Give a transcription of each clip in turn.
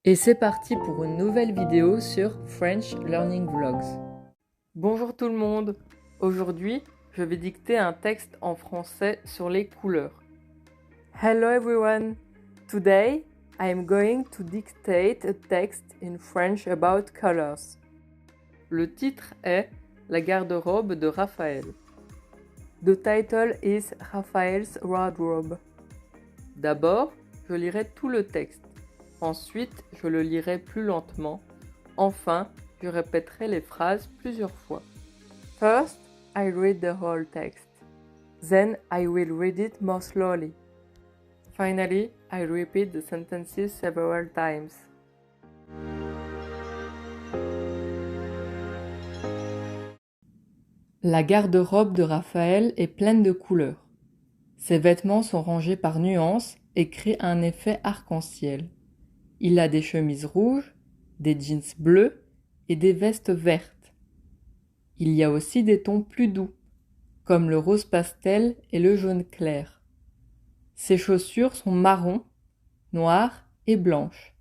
Et c'est parti pour une nouvelle vidéo sur French Learning Vlogs. Bonjour tout le monde. Aujourd'hui, je vais dicter un texte en français sur les couleurs. Hello everyone. Today, I am going to dictate a text in French about colors. Le titre est La garde-robe de Raphaël. The title is Raphael's wardrobe. D'abord, je lirai tout le texte. Ensuite, je le lirai plus lentement. Enfin, je répéterai les phrases plusieurs fois. First, I read the whole text. Then I will read it more slowly. Finally, I repeat the sentences several times. La garde-robe de Raphaël est pleine de couleurs. Ses vêtements sont rangés par nuances et créent un effet arc-en-ciel. Il a des chemises rouges, des jeans bleus et des vestes vertes. Il y a aussi des tons plus doux, comme le rose pastel et le jaune clair. Ses chaussures sont marron, noires et blanches.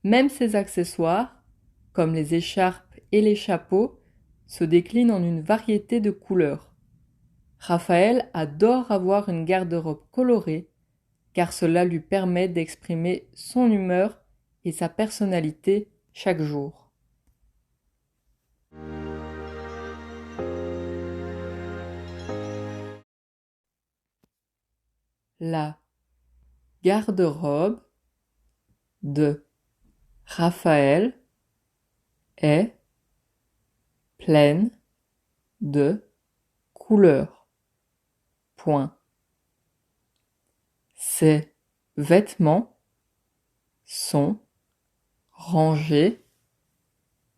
Même ses accessoires, comme les écharpes et les chapeaux, se déclinent en une variété de couleurs. Raphaël adore avoir une garde-robe colorée, car cela lui permet d'exprimer son humeur et sa personnalité chaque jour. La garde-robe de Raphaël est pleine de couleurs. Point. Ses vêtements sont rangés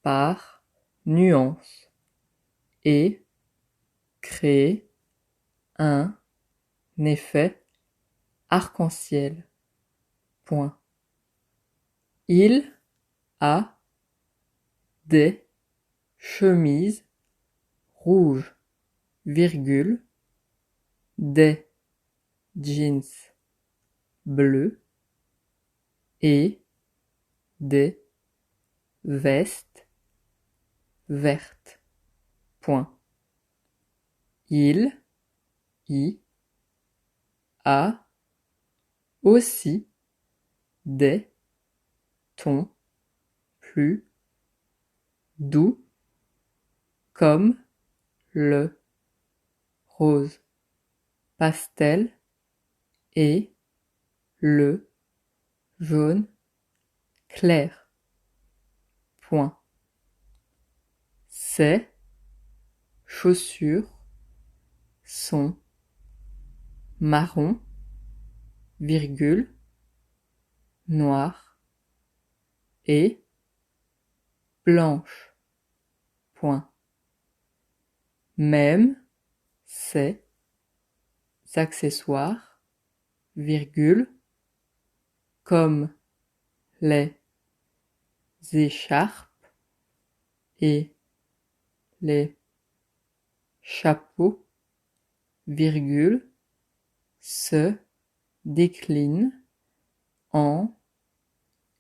par nuances et créent un effet arc-en-ciel. Point. Il a des chemises rouges, virgule, des jeans bleus et des vestes vertes. Point. Il y a aussi des tons plus doux comme le rose pastel et le jaune clair. Point. Ses chaussures sont marron, virgule, noir et blanche. Point. Même ses accessoires, virgule, comme les écharpes et les chapeaux, virgule, se déclinent en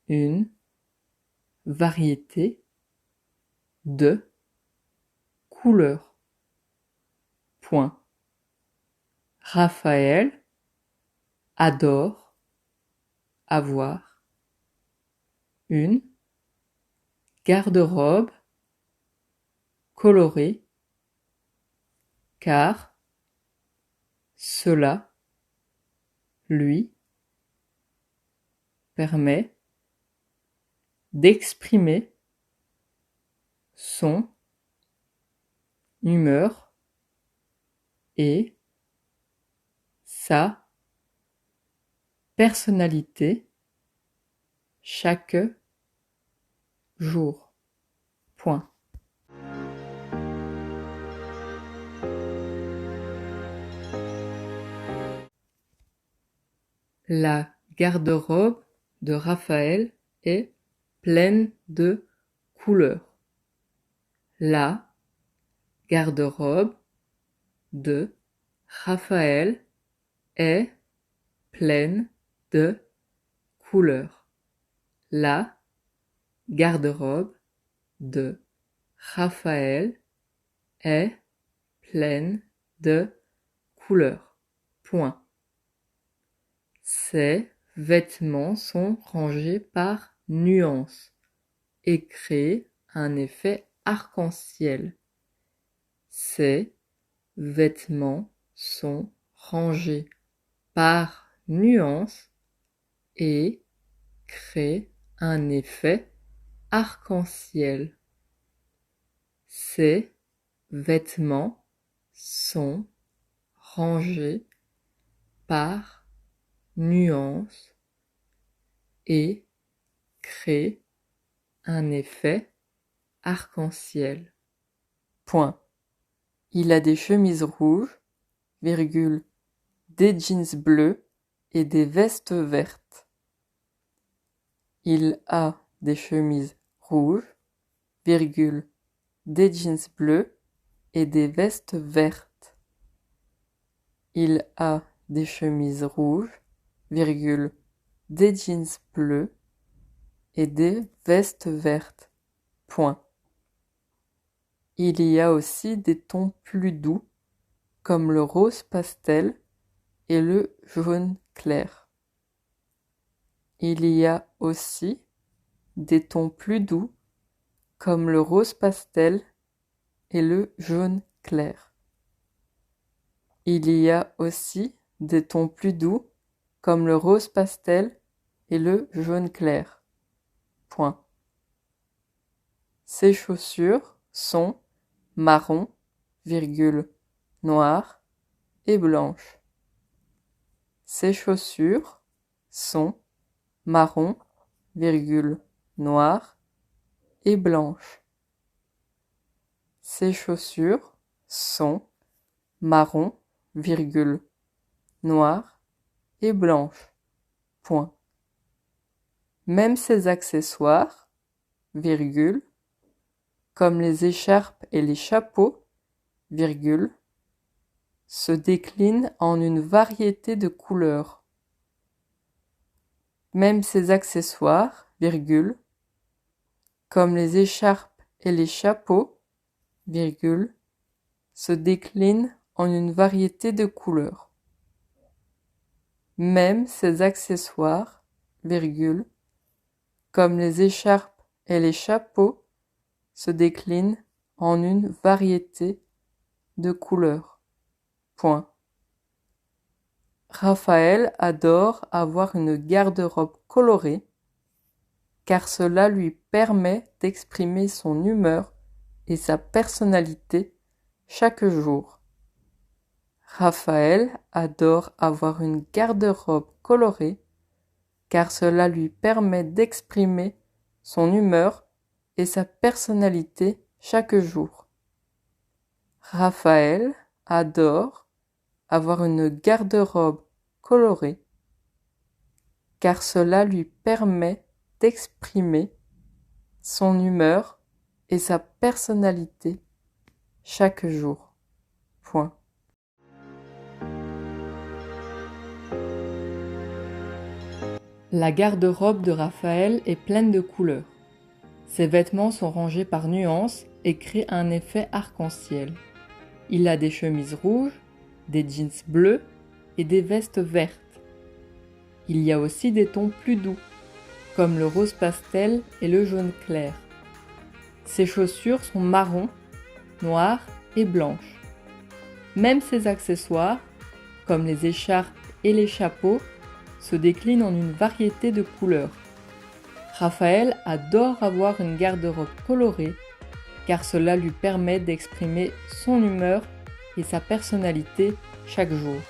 une variété de couleurs. Point. Raphaël adore avoir une garde-robe colorée car cela lui permet d'exprimer son humeur et sa personnalité chaque jour. Point. La garde-robe de Raphaël est pleine de couleurs. La garde-robe de Raphaël est pleine de couleurs. La garde-robe de Raphaël est pleine de couleurs. Point. Ses vêtements sont rangés par nuances et créent un effet arc-en-ciel. Ses vêtements sont rangés par nuances et créent un effet arc-en-ciel. Ses vêtements sont rangés par nuances et créent un effet arc-en-ciel. Point. Il a des chemises rouges, virgule, des jeans bleus et des vestes vertes. Il a des chemises rouges, virgule, des jeans bleus et des vestes vertes. Il a des chemises rouges, virgule, des jeans bleus et des vestes vertes. Point. Il y a aussi des tons plus doux, comme le rose pastel et le jaune clair. Il y a aussi des tons plus doux, comme le rose pastel et le jaune clair. Il y a aussi des tons plus doux, comme le rose pastel et le jaune clair. Point. Ces chaussures sont marron, virgule, noires et blanches. Ces chaussures sont marron, virgule, noires et blanches. Ces chaussures sont marron, virgule, noires et blanches. Point. Même ces accessoires, virgule, comme les écharpes et les chapeaux, virgule, se déclinent en une variété de couleurs. Même ces accessoires, virgule, comme les écharpes et les chapeaux, virgule, se déclinent en une variété de couleurs. Même ces accessoires, virgule, comme les écharpes et les chapeaux, se déclinent en une variété de couleurs. Point. Raphaël adore avoir une garde-robe colorée car cela lui permet d'exprimer son humeur et sa personnalité chaque jour. Raphaël adore avoir une garde-robe colorée car cela lui permet d'exprimer son humeur et sa personnalité chaque jour. Raphaël adore avoir une garde-robe colorée car cela lui permet d'exprimer son humeur et sa personnalité chaque jour. Point. La garde-robe de Raphaël est pleine de couleurs. Ses vêtements sont rangés par nuances et créent un effet arc-en-ciel. Il a des chemises rouges, des jeans bleus et des vestes vertes. Il y a aussi des tons plus doux, comme le rose pastel et le jaune clair. Ses chaussures sont marron, noires et blanches. Même ses accessoires, comme les écharpes et les chapeaux, se déclinent en une variété de couleurs. Raphaël adore avoir une garde-robe colorée car cela lui permet d'exprimer son humeur et sa personnalité chaque jour.